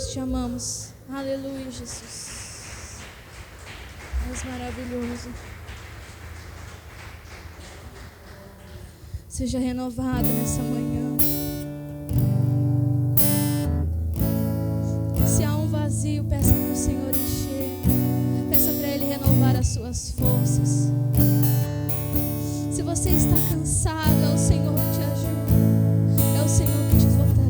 nós te amamos. Aleluia, Jesus. És maravilhoso. Seja renovado nessa manhã. Se há um vazio, peça para o Senhor encher. Peça para Ele renovar as suas forças. Se você está cansado, é o Senhor que te ajuda. É o Senhor que te fortalece.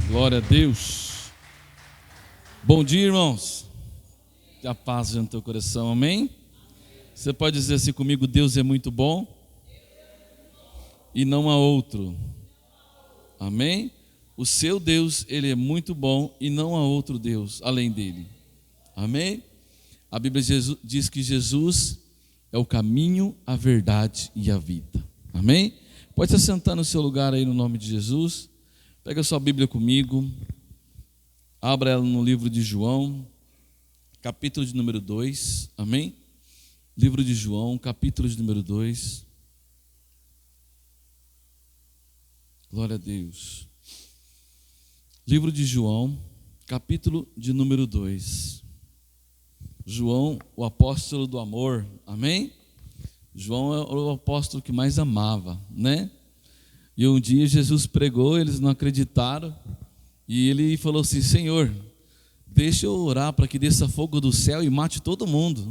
Glória a Deus. Bom dia, irmãos. Que a paz seja no teu coração, amém? Você pode dizer assim comigo: Deus é muito bom e não há outro. Amém? O seu Deus, Ele é muito bom e não há outro Deus além dele. Amém? A Bíblia diz que Jesus é o caminho, a verdade e a vida. Amém? Pode se assentar no seu lugar aí no nome de Jesus. Pega a sua Bíblia comigo. Abra ela no livro de João, capítulo de número 2. Amém? Livro de João, capítulo de número 2. Glória a Deus. Livro de João, capítulo de número 2. João, o apóstolo do amor, amém? João é o apóstolo que mais amava, né? E um dia Jesus pregou, eles não acreditaram, e ele falou assim: Senhor, deixa eu orar para que desça fogo do céu e mate todo mundo.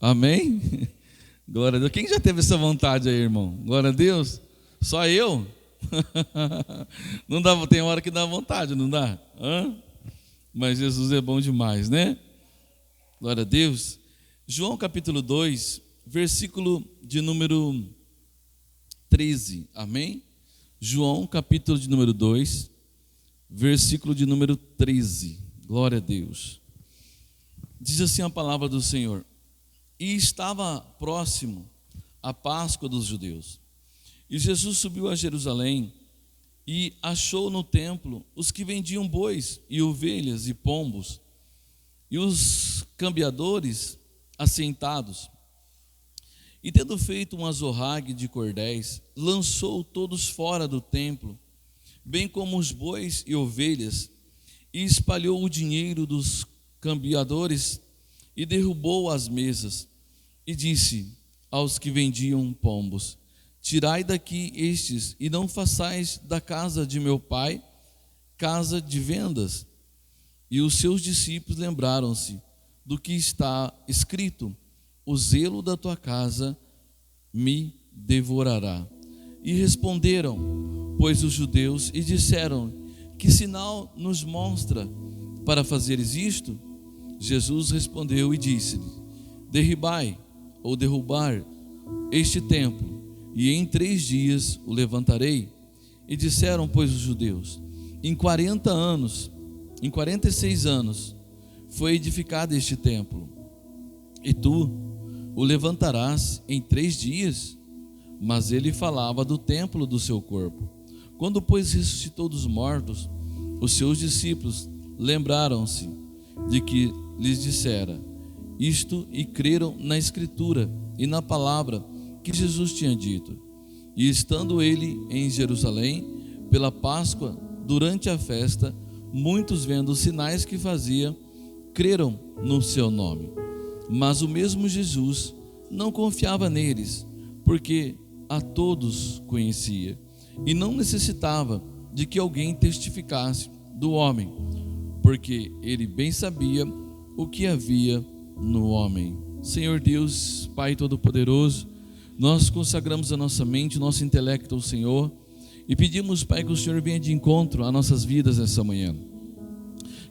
Amém? Glória a Deus. Quem já teve essa vontade aí, irmão? Glória a Deus. Só eu? Não dá, tem hora que dá vontade, não dá? Mas Jesus é bom demais, né? Glória a Deus. João capítulo 2, versículo de número 13, amém? João capítulo de número 2, versículo de número 13, glória a Deus. Diz assim a palavra do Senhor: E estava próximo a Páscoa dos judeus, e Jesus subiu a Jerusalém, e achou no templo os que vendiam bois e ovelhas e pombos, e os cambiadores assentados. E tendo feito um azorrague de cordéis, lançou todos fora do templo, bem como os bois e ovelhas, e espalhou o dinheiro dos cambiadores, e derrubou as mesas, e disse aos que vendiam pombos: Tirai daqui estes, e não façais da casa de meu pai casa de vendas. E os seus discípulos lembraram-se do que está escrito: O zelo da tua casa me devorará. E responderam, pois, os judeus, e disseram: Que sinal nos mostra para fazeres isto? Jesus respondeu e disse-lhe: Derribai ou derrubar este templo, e em 3 dias o levantarei. E disseram, pois, os judeus: Em 46 anos foi edificado este templo, e tu o levantarás em 3 dias? Mas ele falava do templo do seu corpo. Quando, pois, ressuscitou dos mortos, os seus discípulos lembraram-se de que lhes dissera isto, e creram na Escritura e na palavra que Jesus tinha dito. E estando ele em Jerusalém pela Páscoa, durante a festa, muitos, vendo os sinais que fazia, creram no seu nome. Mas o mesmo Jesus não confiava neles, porque a todos conhecia, e não necessitava de que alguém testificasse do homem, porque ele bem sabia o que havia no homem. Senhor Deus, Pai Todo-Poderoso, nós consagramos a nossa mente, o nosso intelecto ao Senhor, e pedimos, Pai, que o Senhor venha de encontro às nossas vidas essa manhã.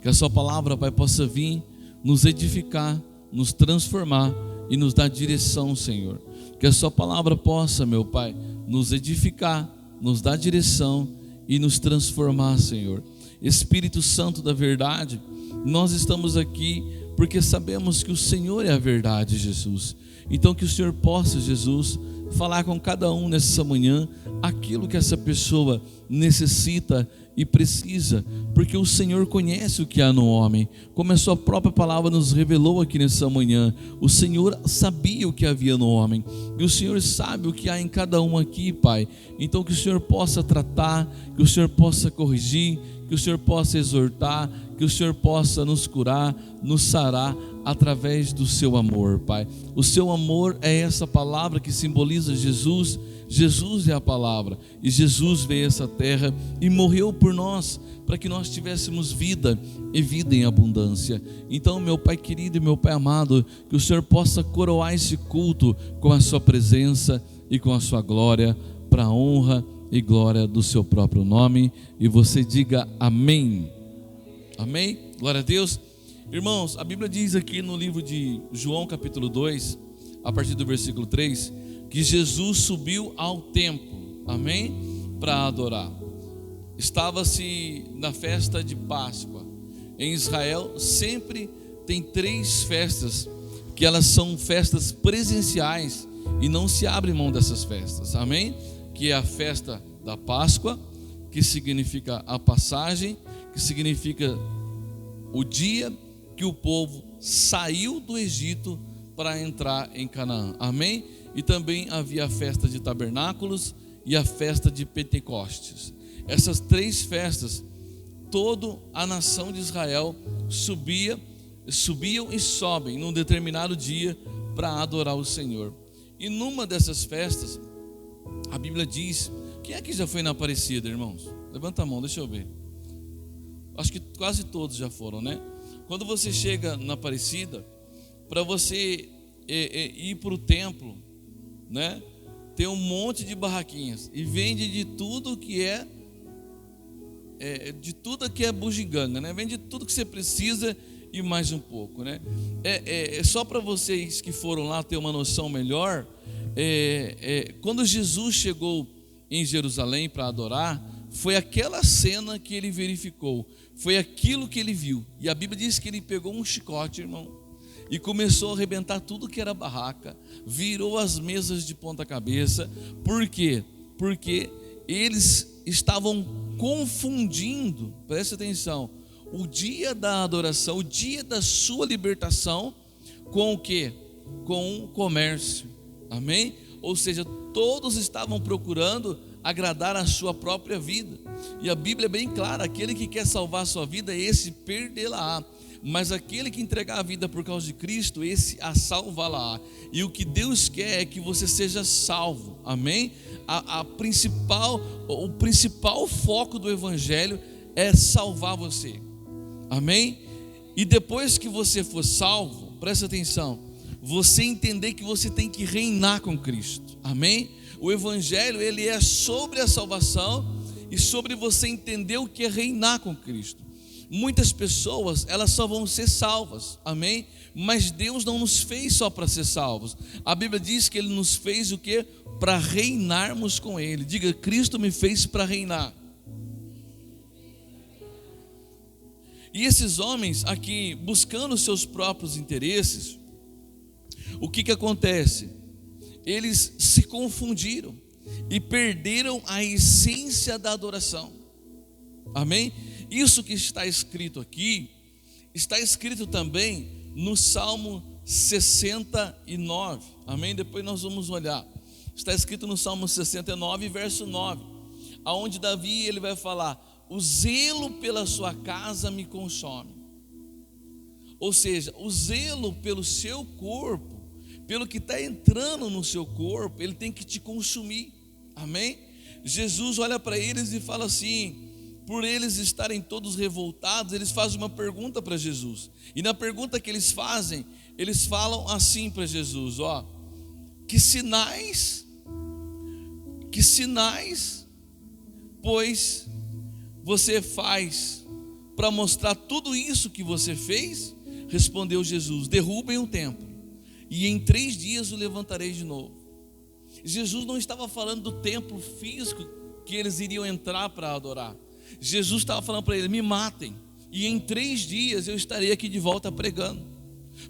Que a sua palavra, Pai, possa vir nos edificar, nos transformar e nos dar direção, Senhor. Que a sua palavra possa, meu Pai, nos edificar, nos dar direção e nos transformar, Senhor. Espírito Santo da verdade, nós estamos aqui porque sabemos que o Senhor é a verdade, Jesus. Então que o Senhor possa, Jesus, falar com cada um nessa manhã aquilo que essa pessoa necessita e precisa, porque o Senhor conhece o que há no homem, como a sua própria palavra nos revelou aqui nessa manhã. O Senhor sabia o que havia no homem, e o Senhor sabe o que há em cada um aqui, Pai. Então que o Senhor possa tratar, que o Senhor possa corrigir, que o Senhor possa exortar, que o Senhor possa nos curar, nos sarar através do seu amor, Pai. O seu amor é essa palavra que simboliza Jesus. Jesus é a palavra, e Jesus veio a essa terra e morreu por nós, para que nós tivéssemos vida e vida em abundância. Então, meu Pai querido e meu Pai amado, que o Senhor possa coroar esse culto com a sua presença e com a sua glória, para a honra e glória do seu próprio nome. E você diga amém. Amém? Glória a Deus. Irmãos, a Bíblia diz aqui no livro de João capítulo 2, a partir do versículo 3, que Jesus subiu ao templo, amém? Para adorar. Estava-se na festa de Páscoa. Em Israel sempre tem 3 festas, que elas são festas presenciais e não se abre mão dessas festas, amém? Que é a festa da Páscoa, que significa a passagem, que significa o dia que o povo saiu do Egito para entrar em Canaã, amém? E também havia a festa de tabernáculos e a festa de Pentecostes. Essas 3 festas, toda a nação de Israel subiam e sobem num determinado dia para adorar o Senhor. E numa dessas festas, a Bíblia diz, quem é que já foi na Aparecida, irmãos? Levanta a mão, deixa eu ver. Acho que quase todos já foram, né? Quando você chega na Aparecida, para você ir para o templo, né? Tem um monte de barraquinhas e vende de tudo que é bugiganga, né? Vende tudo que você precisa e mais um pouco, né? Só para vocês que foram lá ter uma noção melhor, quando Jesus chegou em Jerusalém para adorar, foi aquela cena que ele verificou, foi aquilo que ele viu. E a Bíblia diz que ele pegou um chicote, irmão, e começou a arrebentar tudo que era barraca, virou as mesas de ponta cabeça. Por quê? Porque eles estavam confundindo, preste atenção, o dia da adoração, o dia da sua libertação, com o quê? Com o comércio, amém? Ou seja, todos estavam procurando agradar a sua própria vida, e a Bíblia é bem clara, aquele que quer salvar a sua vida, esse perdê-la-á, mas aquele que entregar a vida por causa de Cristo, esse a salvá-la-á. E o que Deus quer é que você seja salvo, amém? O principal foco do Evangelho é salvar você, amém? E depois que você for salvo, presta atenção, você entender que você tem que reinar com Cristo, amém? O Evangelho, ele é sobre a salvação e sobre você entender o que é reinar com Cristo. Muitas pessoas, elas só vão ser salvas, amém? Mas Deus não nos fez só para ser salvos. A Bíblia diz que Ele nos fez o quê? Para reinarmos com Ele. Diga, Cristo me fez para reinar. E esses homens aqui, buscando seus próprios interesses, o que acontece? Eles se confundiram e perderam a essência da adoração, amém? Isso que está escrito aqui, está escrito também no Salmo 69, amém? Depois nós vamos olhar, está escrito no Salmo 69, verso 9, aonde Davi, ele vai falar, o zelo pela sua casa me consome, ou seja, o zelo pelo seu corpo, pelo que está entrando no seu corpo, ele tem que te consumir, amém? Jesus olha para eles e fala assim, por eles estarem todos revoltados, eles fazem uma pergunta para Jesus, e na pergunta que eles fazem, eles falam assim para Jesus, ó, que sinais, pois você faz para mostrar tudo isso que você fez? Respondeu Jesus, derrubem o templo, e em 3 dias o levantarei de novo. Jesus não estava falando do templo físico que eles iriam entrar para adorar. Jesus estava falando para eles, me matem, e em 3 dias eu estarei aqui de volta pregando,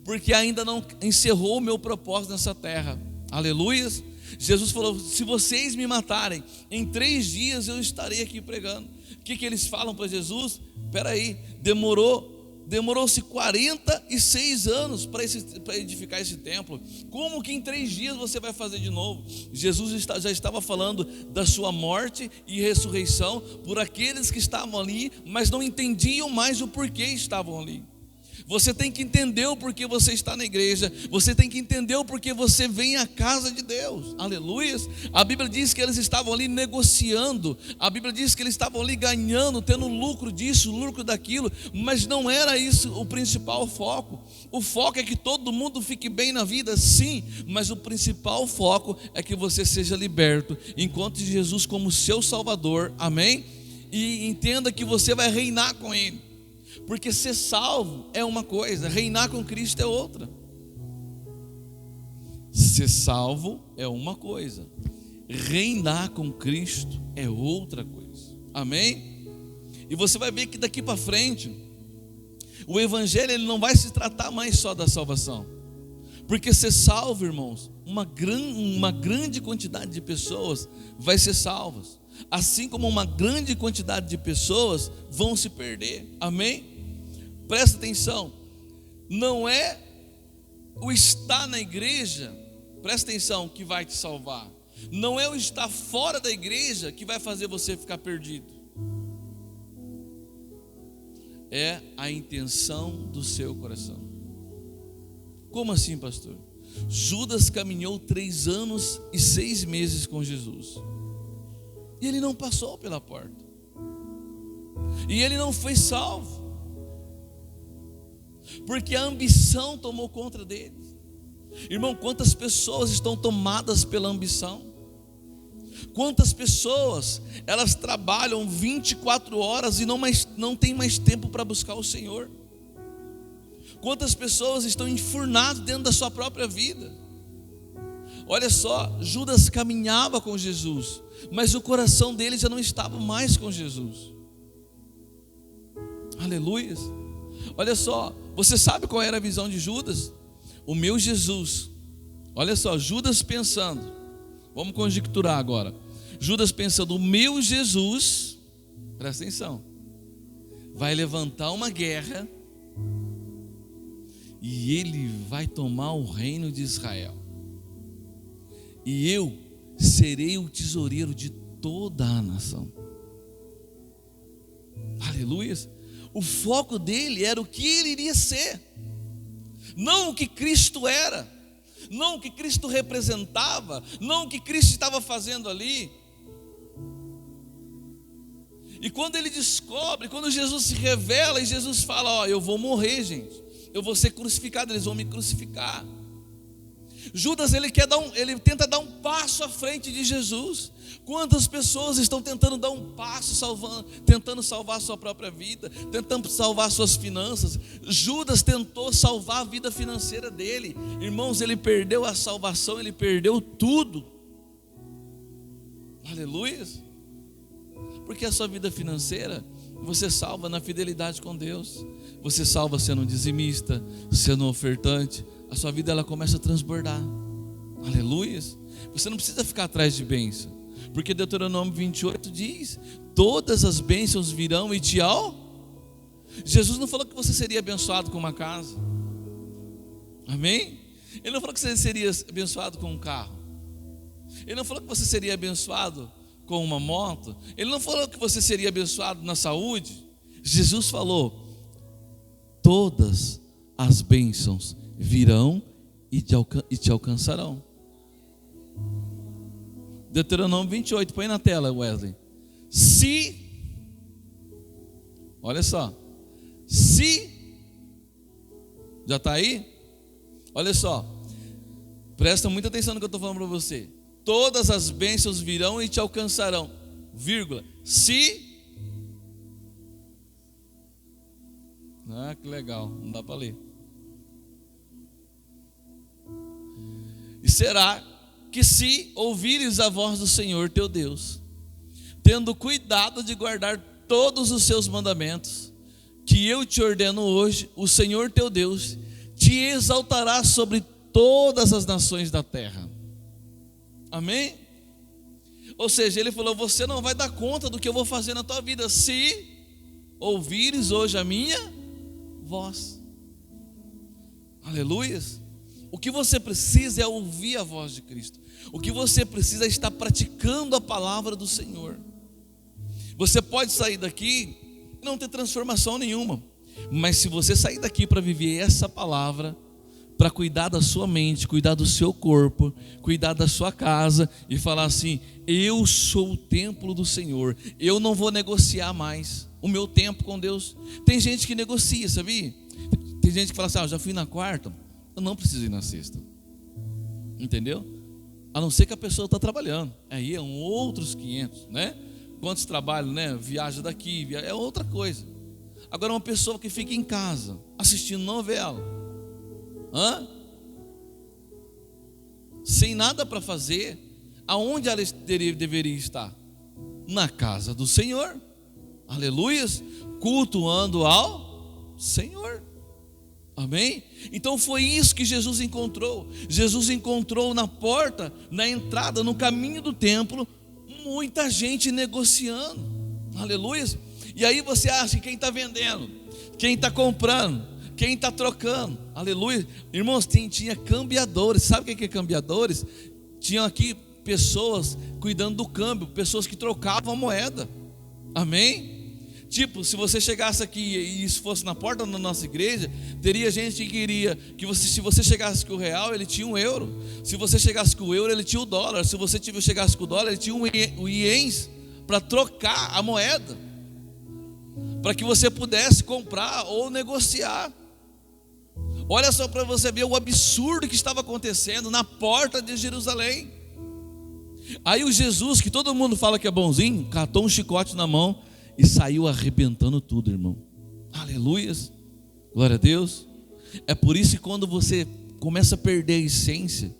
porque ainda não encerrou o meu propósito nessa terra, aleluias. Jesus falou, se vocês me matarem, em 3 dias eu estarei aqui pregando. O que eles falam para Jesus? Espera aí, demorou-se 46 anos para edificar esse templo. Como que em 3 dias você vai fazer de novo? Jesus já estava falando da sua morte e ressurreição por aqueles que estavam ali, mas não entendiam mais o porquê estavam ali. Você tem que entender o porquê você está na igreja. Você tem que entender o porquê você vem à casa de Deus. Aleluias. A Bíblia diz que eles estavam ali negociando. A Bíblia diz que eles estavam ali ganhando, tendo lucro disso, lucro daquilo. Mas não era isso o principal foco. O foco é que todo mundo fique bem na vida, sim. Mas o principal foco é que você seja liberto. Encontre Jesus como seu Salvador. Amém? E entenda que você vai reinar com Ele. Porque ser salvo é uma coisa, reinar com Cristo é outra. Ser salvo é uma coisa, reinar com Cristo é outra coisa, amém? E você vai ver que daqui para frente, o Evangelho ele não vai se tratar mais só da salvação, porque ser salvo, irmãos, uma grande quantidade de pessoas vai ser salvas, assim como uma grande quantidade de pessoas vão se perder, amém? Presta atenção, não é o estar na igreja, presta atenção, que vai te salvar. Não é o estar fora da igreja que vai fazer você ficar perdido. é a intenção do seu coração. Como assim, pastor? Judas caminhou 3 anos e 6 meses com Jesus, e ele não passou pela porta, e ele não foi salvo, porque a ambição tomou conta dele. Irmão, quantas pessoas estão tomadas pela ambição? Quantas pessoas, elas trabalham 24 horas e não tem mais tempo para buscar o Senhor? Quantas pessoas estão enfurnadas dentro da sua própria vida? Olha só, Judas caminhava com Jesus, mas o coração dele já não estava mais com Jesus. Aleluia. Olha só, você sabe qual era a visão de Judas? O meu Jesus. Olha só, Judas pensando, vamos conjecturar agora. Judas pensando, o meu Jesus, presta atenção, vai levantar uma guerra e ele vai tomar o reino de Israel, e eu serei o tesoureiro de toda a nação. Aleluia. O foco dele era o que ele iria ser, não o que Cristo era, não o que Cristo representava, não o que Cristo estava fazendo ali. E quando ele descobre, quando Jesus se revela e Jesus fala, ó, eu vou morrer, gente, eu vou ser crucificado, eles vão me crucificar. Judas, ele tenta dar um passo à frente de Jesus. Quantas pessoas estão tentando dar um passo, tentando salvar a sua própria vida, tentando salvar suas finanças? Judas tentou salvar a vida financeira dele. Irmãos, ele perdeu a salvação, ele perdeu tudo. Aleluia. Porque a sua vida financeira, você salva na fidelidade com Deus. Você salva sendo um dizimista, sendo um ofertante. A sua vida, ela começa a transbordar. Aleluia. Você não precisa ficar atrás de bênção, porque Deuteronômio 28 diz, todas as bênçãos virão e te Jesus não falou que você seria abençoado com uma casa. Amém? Ele não falou que você seria abençoado com um carro. Ele não falou que você seria abençoado com uma moto. Ele não falou que você seria abençoado na saúde. Jesus falou, todas as bênçãos virão e te alcançarão. Deuteronômio 28, põe na tela, Wesley. Olha só, já está aí? Olha só, presta muita atenção no que eu estou falando para você. Todas as bênçãos virão e te alcançarão, vírgula, que legal, não dá para ler. E será que se ouvires a voz do Senhor teu Deus, tendo cuidado de guardar todos os seus mandamentos, que eu te ordeno hoje, o Senhor teu Deus te exaltará sobre todas as nações da terra. Amém? Ou seja, ele falou, você não vai dar conta do que eu vou fazer na tua vida, se ouvires hoje a minha voz. Aleluia. O que você precisa é ouvir a voz de Cristo. O que você precisa é estar praticando a palavra do Senhor. Você pode sair daqui e não ter transformação nenhuma, mas se você sair daqui para viver essa palavra, para cuidar da sua mente, cuidar do seu corpo, cuidar da sua casa e falar assim, eu sou o templo do Senhor, eu não vou negociar mais o meu tempo com Deus. Tem gente que negocia, sabia? Tem gente que fala assim, eu já fui na quarta, eu não preciso ir na sexta. Entendeu? A não ser que a pessoa está trabalhando, aí é outros 500, né? Quantos trabalham, né? Viaja daqui, é outra coisa. Agora uma pessoa que fica em casa assistindo novela, sem nada para fazer, aonde ela deveria estar? Na casa do Senhor, aleluia, cultuando ao Senhor. Amém? Então foi isso que Jesus encontrou. Jesus encontrou na porta, na entrada, no caminho do templo, muita gente negociando. Aleluia. E aí você acha que quem está vendendo, quem está comprando, quem está trocando, aleluia. Irmãos, tinha cambiadores. Sabe o que é cambiadores? Tinham aqui pessoas cuidando do câmbio, pessoas que trocavam a moeda. Amém? Tipo, se você chegasse aqui e isso fosse na porta da nossa igreja, teria gente que queria que se você chegasse com o real, ele tinha 1 euro. Se você chegasse com o euro, ele tinha o dólar. Se você chegasse com o dólar, ele tinha o ienes para trocar a moeda, para que você pudesse comprar ou negociar. Olha só para você ver o absurdo que estava acontecendo na porta de Jerusalém. Aí o Jesus, que todo mundo fala que é bonzinho, catou um chicote na mão e saiu arrebentando tudo, irmão. Aleluias, glória a Deus. É por isso que quando você começa a perder a essência,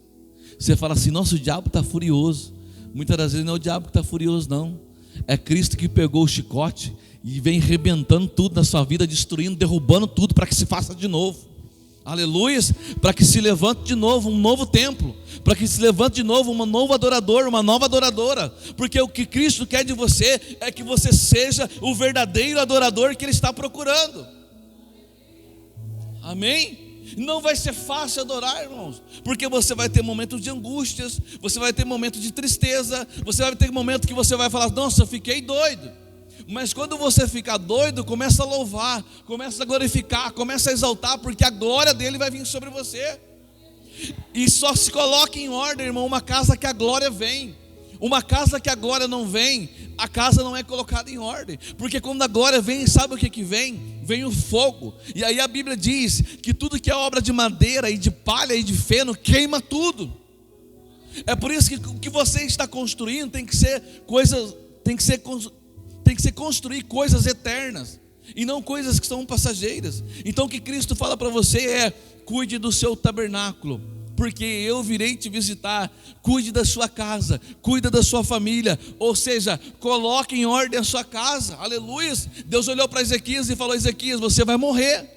você fala assim: nossa, o diabo está furioso. Muitas das vezes não é o diabo que está furioso, não. É Cristo que pegou o chicote e vem arrebentando tudo na sua vida, destruindo, derrubando tudo para que se faça de novo. Aleluias, para que se levante de novo um novo templo, para que se levante de novo um novo adorador, uma nova adoradora, porque o que Cristo quer de você é que você seja o verdadeiro adorador que Ele está procurando. Amém? Não vai ser fácil adorar, irmãos, porque você vai ter momentos de angústias, você vai ter momentos de tristeza, você vai ter momentos que você vai falar: nossa, fiquei doido. Mas quando você ficar doido, começa a louvar, começa a glorificar, começa a exaltar, porque a glória dele vai vir sobre você. E só se coloque em ordem, irmão, uma casa que a glória vem. Uma casa que a glória não vem, a casa não é colocada em ordem. Porque quando a glória vem, sabe o que vem? Vem o fogo. E aí a Bíblia diz que tudo que é obra de madeira e de palha e de feno queima tudo. É por isso que o que você está construindo tem que ser coisas, tem que ser construir coisas eternas e não coisas que são passageiras. Então o que Cristo fala para você é: cuide do seu tabernáculo, porque eu virei te visitar. Cuide da sua casa, cuida da sua família, ou seja, coloque em ordem a sua casa. Aleluia. Deus olhou para Ezequias e falou: Ezequias, você vai morrer.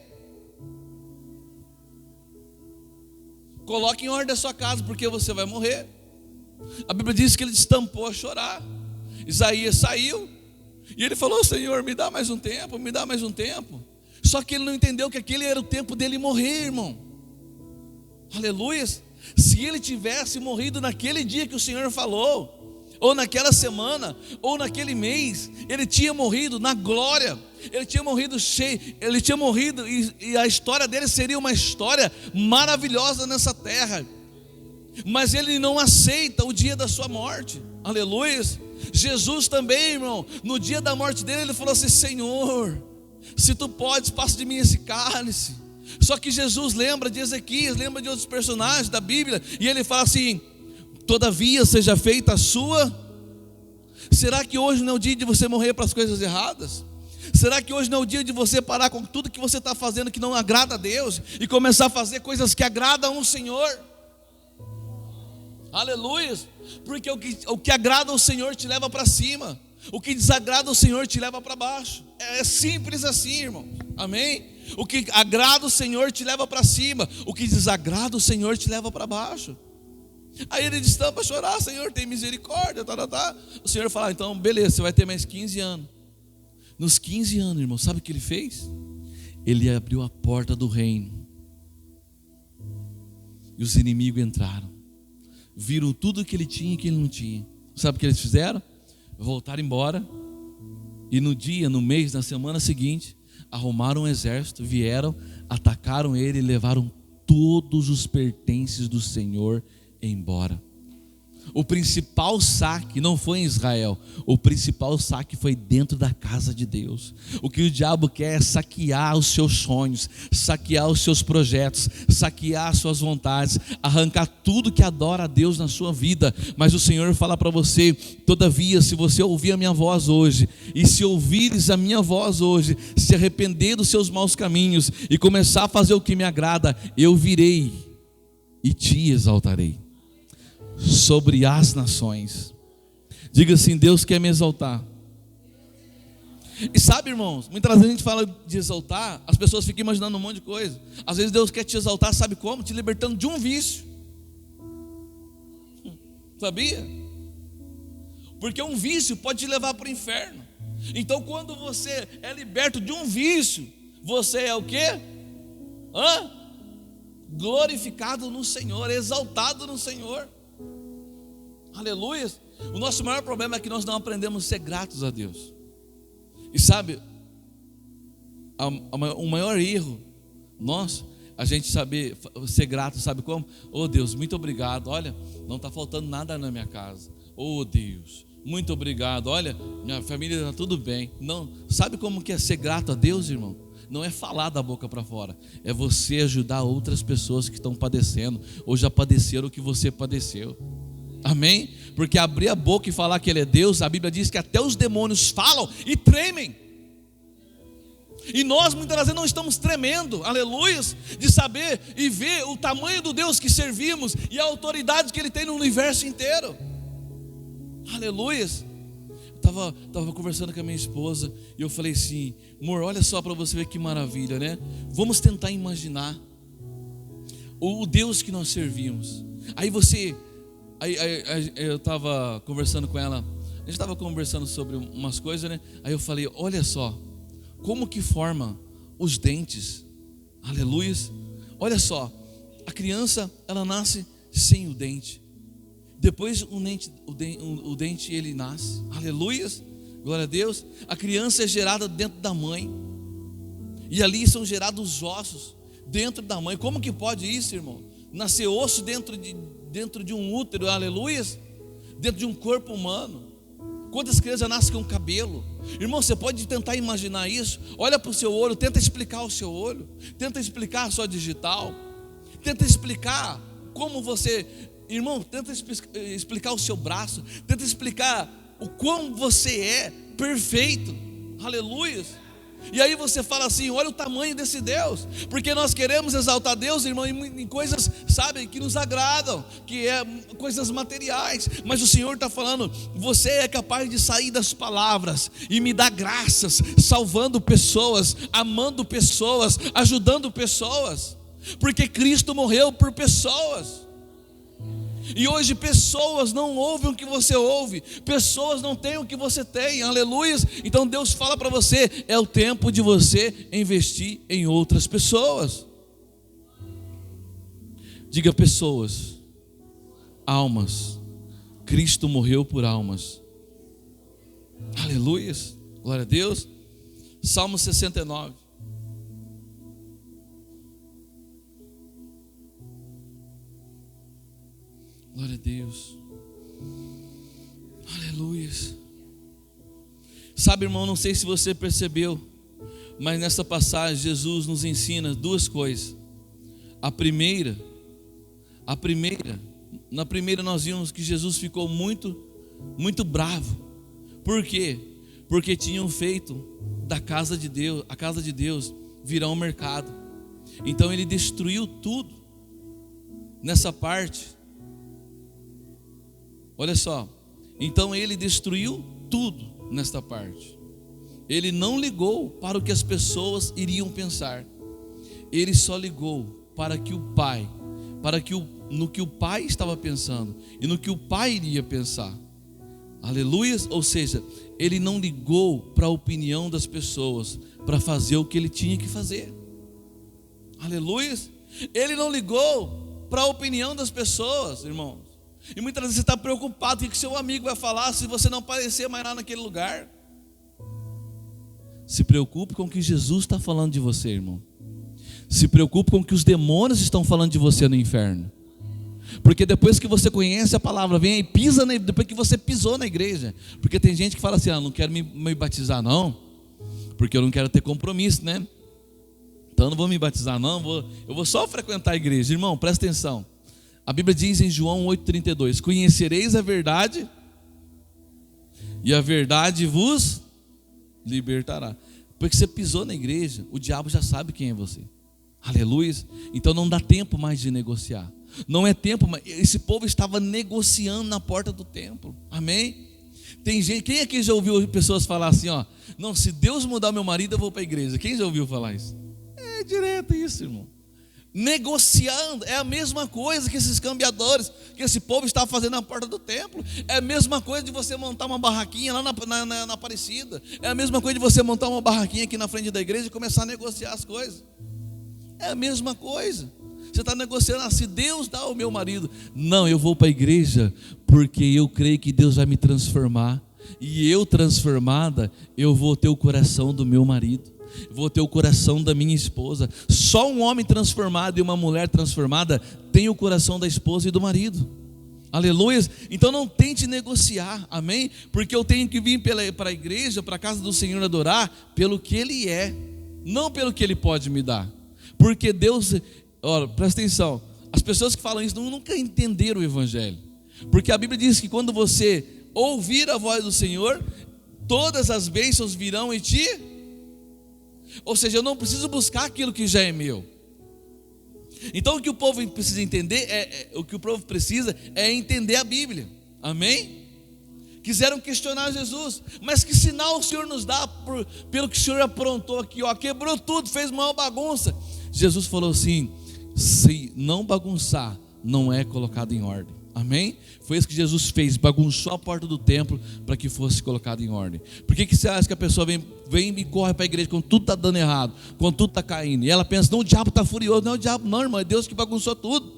Coloque em ordem a sua casa, porque você vai morrer. A Bíblia diz que ele destampou a chorar. Isaías saiu e ele falou: Senhor, me dá mais um tempo, me dá mais um tempo. Só que ele não entendeu que aquele era o tempo dele morrer, irmão. Aleluia. Se ele tivesse morrido naquele dia que o Senhor falou, ou naquela semana, ou naquele mês, ele tinha morrido na glória, ele tinha morrido cheio, ele tinha morrido e a história dele seria uma história maravilhosa nessa terra. Mas ele não aceita o dia da sua morte. Aleluia. Jesus também, irmão, no dia da morte dele, ele falou assim: Senhor, se tu podes, passa de mim esse cálice. Só que Jesus lembra de Ezequias, lembra de outros personagens da Bíblia, e ele fala assim: todavia seja feita a sua. Será que hoje não é o dia de você morrer para as coisas erradas? Será que hoje não é o dia de você parar com tudo que você está fazendo que não agrada a Deus e começar a fazer coisas que agradam o Senhor? Aleluia. Porque o que agrada ao Senhor te leva para cima, o que desagrada ao Senhor te leva para baixo. É simples assim, irmão. Amém? O que agrada o Senhor te leva para cima, o que desagrada o Senhor te leva para baixo. Aí ele destampa a chorar: Senhor, tem misericórdia, O Senhor fala: então beleza, você vai ter mais 15 anos. Nos 15 anos, irmão, sabe o que ele fez? Ele abriu a porta do reino, e os inimigos entraram, viram tudo que ele tinha e que ele não tinha. Sabe o que eles fizeram? Voltaram embora, e no dia, no mês, na semana seguinte, arrumaram um exército, vieram, atacaram ele e levaram todos os pertences do Senhor embora. O principal saque não foi em Israel, o principal saque foi dentro da casa de Deus. O que o diabo quer é saquear os seus sonhos, saquear os seus projetos, saquear as suas vontades, arrancar tudo que adora a Deus na sua vida. Mas o Senhor fala para você: todavia, se você ouvir a minha voz hoje, e se ouvires a minha voz hoje, se arrepender dos seus maus caminhos e começar a fazer o que me agrada, eu virei e te exaltarei sobre as nações. Diga assim: Deus quer me exaltar. E sabe, irmãos, muitas vezes a gente fala de exaltar, as pessoas ficam imaginando um monte de coisa. Às vezes Deus quer te exaltar, sabe como? Te libertando de um vício. Sabia? Porque um vício pode te levar para o inferno. Então quando você é liberto de um vício, você é o quê? Glorificado no Senhor, exaltado no Senhor. Aleluia. O nosso maior problema é que nós não aprendemos a ser gratos a Deus. E sabe, o maior erro nosso, a gente saber ser grato, sabe como? Oh Deus, muito obrigado, olha, não está faltando nada na minha casa. Oh Deus, muito obrigado, olha, minha família está tudo bem. Não, sabe como que é ser grato a Deus, irmão? Não é falar da boca para fora, é você ajudar outras pessoas que estão padecendo ou já padeceram o que você padeceu. Amém? Porque abrir a boca e falar que Ele é Deus, a Bíblia diz que até os demônios falam e tremem. E nós muitas vezes não estamos tremendo, aleluia, de saber e ver o tamanho do Deus que servimos e a autoridade que Ele tem no universo inteiro. Aleluia. Estava conversando com a minha esposa e eu falei assim: amor, olha só para você ver que maravilha, né? Vamos tentar imaginar o Deus que nós servimos. Aí eu estava conversando com ela, a gente estava conversando sobre umas coisas, né? Aí eu falei: olha só, como que forma os dentes, aleluia. Olha só, a criança, ela nasce sem o dente. Depois o dente ele nasce, aleluia, glória a Deus. A criança é gerada dentro da mãe, e ali são gerados os ossos dentro da mãe. Como que pode isso, irmão? Nascer osso dentro de um útero, aleluia, dentro de um corpo humano. Quantas crianças nascem com cabelo? Irmão, você pode tentar imaginar isso? Olha para o seu olho, tenta explicar o seu olho, tenta explicar a sua digital, tenta explicar como você... Irmão, tenta explicar o seu braço, tenta explicar o quão você é perfeito, aleluia. E aí você fala assim: olha o tamanho desse Deus, porque nós queremos exaltar Deus, irmão, em coisas, sabe, que nos agradam, que é coisas materiais. Mas o Senhor está falando: você é capaz de sair das palavras e me dar graças, salvando pessoas, amando pessoas, ajudando pessoas, porque Cristo morreu por pessoas. E hoje pessoas não ouvem o que você ouve, pessoas não têm o que você tem, aleluia. Então Deus fala para você: é o tempo de você investir em outras pessoas. Diga: pessoas, almas. Cristo morreu por almas, aleluia, glória a Deus. Salmo 69. Glória a Deus, aleluia. Sabe, irmão, não sei se você percebeu, mas nessa passagem Jesus nos ensina duas coisas. Na primeira nós vimos que Jesus ficou muito bravo. Por quê? Porque tinham feito da casa de Deus, a casa de Deus, virar um mercado. Então ele destruiu tudo nessa parte. Olha só, então ele destruiu tudo nesta parte. Ele não ligou para o que as pessoas iriam pensar. Ele só ligou para que o Pai, no que o Pai estava pensando e no que o Pai iria pensar. Aleluia. Ou seja, ele não ligou para a opinião das pessoas para fazer o que ele tinha que fazer. Aleluia. Ele não ligou para a opinião das pessoas, irmãos. E muitas vezes você está preocupado com o que seu amigo vai falar se você não aparecer mais lá naquele lugar. Se preocupe com o que Jesus está falando de você, irmão. Se preocupe com o que os demônios estão falando de você no inferno. Porque depois que você conhece a palavra, vem e pisa, depois que você pisou na igreja. Porque tem gente que fala assim: não quero me batizar não, porque eu não quero ter compromisso, né? Então eu não vou me batizar não, eu vou só frequentar a igreja. Irmão, presta atenção. A Bíblia diz em João 8,32: conhecereis a verdade, e a verdade vos libertará. Porque você pisou na igreja, o diabo já sabe quem é você. Aleluia. Então não dá tempo mais de negociar. Não é tempo, mas esse povo estava negociando na porta do templo. Amém? Tem gente, quem aqui já ouviu pessoas falar assim: não, se Deus mudar meu marido eu vou para a igreja. Quem já ouviu falar isso? É direto isso, irmão. Negociando, é a mesma coisa que esses cambiadores, que esse povo estava fazendo na porta do templo. É a mesma coisa de você montar uma barraquinha lá na Aparecida. É a mesma coisa de você montar uma barraquinha aqui na frente da igreja e começar a negociar as coisas. É a mesma coisa. Você está negociando: se Deus dá o meu marido, não, eu vou para a igreja porque eu creio que Deus vai me transformar. E eu transformada, eu vou ter o coração do meu marido. vou ter o coração da minha esposa. Só um homem transformado e uma mulher transformada tem o coração da esposa e do marido. Aleluia. Então não tente negociar, amém? Porque eu tenho que vir para a igreja, para a casa do Senhor adorar pelo que Ele é, não pelo que Ele pode me dar. Porque Deus, olha, presta atenção, as pessoas que falam isso nunca entenderam o Evangelho. Porque a Bíblia diz que quando você ouvir a voz do Senhor, todas as bênçãos virão em ti. Ou seja, eu não preciso buscar aquilo que já é meu. Então o que o povo precisa entender, o que o povo precisa é entender a Bíblia, amém? Quiseram questionar Jesus, mas que sinal o Senhor nos dá pelo que o Senhor aprontou aqui, ó, quebrou tudo, fez maior bagunça. Jesus falou assim: se não bagunçar, não é colocado em ordem. Amém? Foi isso que Jesus fez, bagunçou a porta do templo para que fosse colocado em ordem. Por que você acha que a pessoa vem e corre para a igreja quando tudo está dando errado, quando tudo está caindo? E ela pensa: não, o diabo está furioso. Não é o diabo não, irmão, é Deus que bagunçou tudo.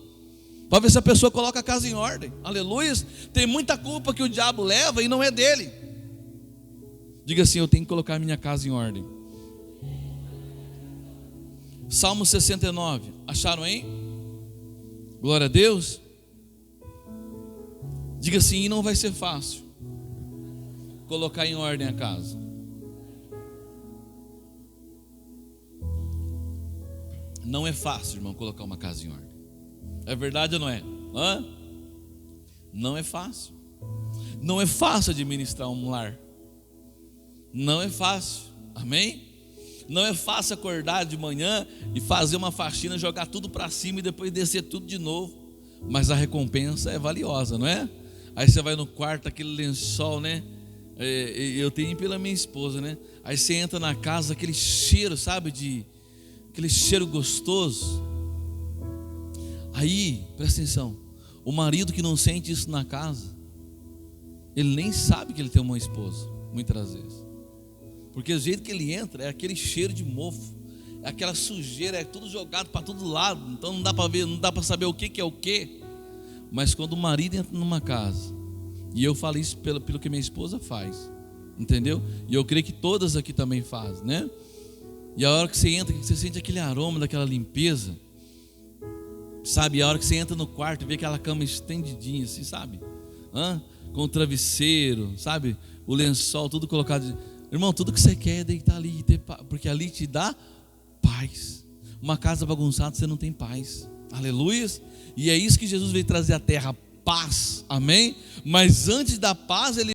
Para ver se a pessoa coloca a casa em ordem. Aleluia. Tem muita culpa que o diabo leva e não é dele. Diga assim: eu tenho que colocar minha casa em ordem. Salmo 69, acharam aí? Glória a Deus. Diga assim: e não vai ser fácil colocar em ordem a casa. Não é fácil, irmão, colocar uma casa em ordem. É verdade ou não é? Hã? Não é fácil. Não é fácil administrar um lar. Não é fácil, amém? Não é fácil acordar de manhã e fazer uma faxina, jogar tudo para cima e depois descer tudo de novo. Mas a recompensa é valiosa, não é? Aí você vai no quarto, aquele lençol, né? Eu tenho pela minha esposa, né? Aí você entra na casa, aquele cheiro, sabe? Aquele cheiro gostoso. Aí, presta atenção, o marido que não sente isso na casa, ele nem sabe que ele tem uma esposa, muitas vezes. Porque o jeito que ele entra é aquele cheiro de mofo, é aquela sujeira, é tudo jogado para todo lado. Então não dá para ver, não dá para saber o que é o que. Mas quando o marido entra numa casa, e eu falo isso pelo que minha esposa faz, entendeu? E eu creio que todas aqui também fazem, né? E a hora que você entra, que você sente aquele aroma daquela limpeza, sabe? E a hora que você entra no quarto, vê aquela cama estendidinha assim, sabe? Com o travesseiro, sabe? O lençol, tudo colocado. Irmão, tudo que você quer é deitar ali e ter paz, porque ali te dá paz. Uma casa bagunçada, você não tem paz. Aleluia. E é isso que Jesus veio trazer à terra, paz, amém? Mas antes da paz, Ele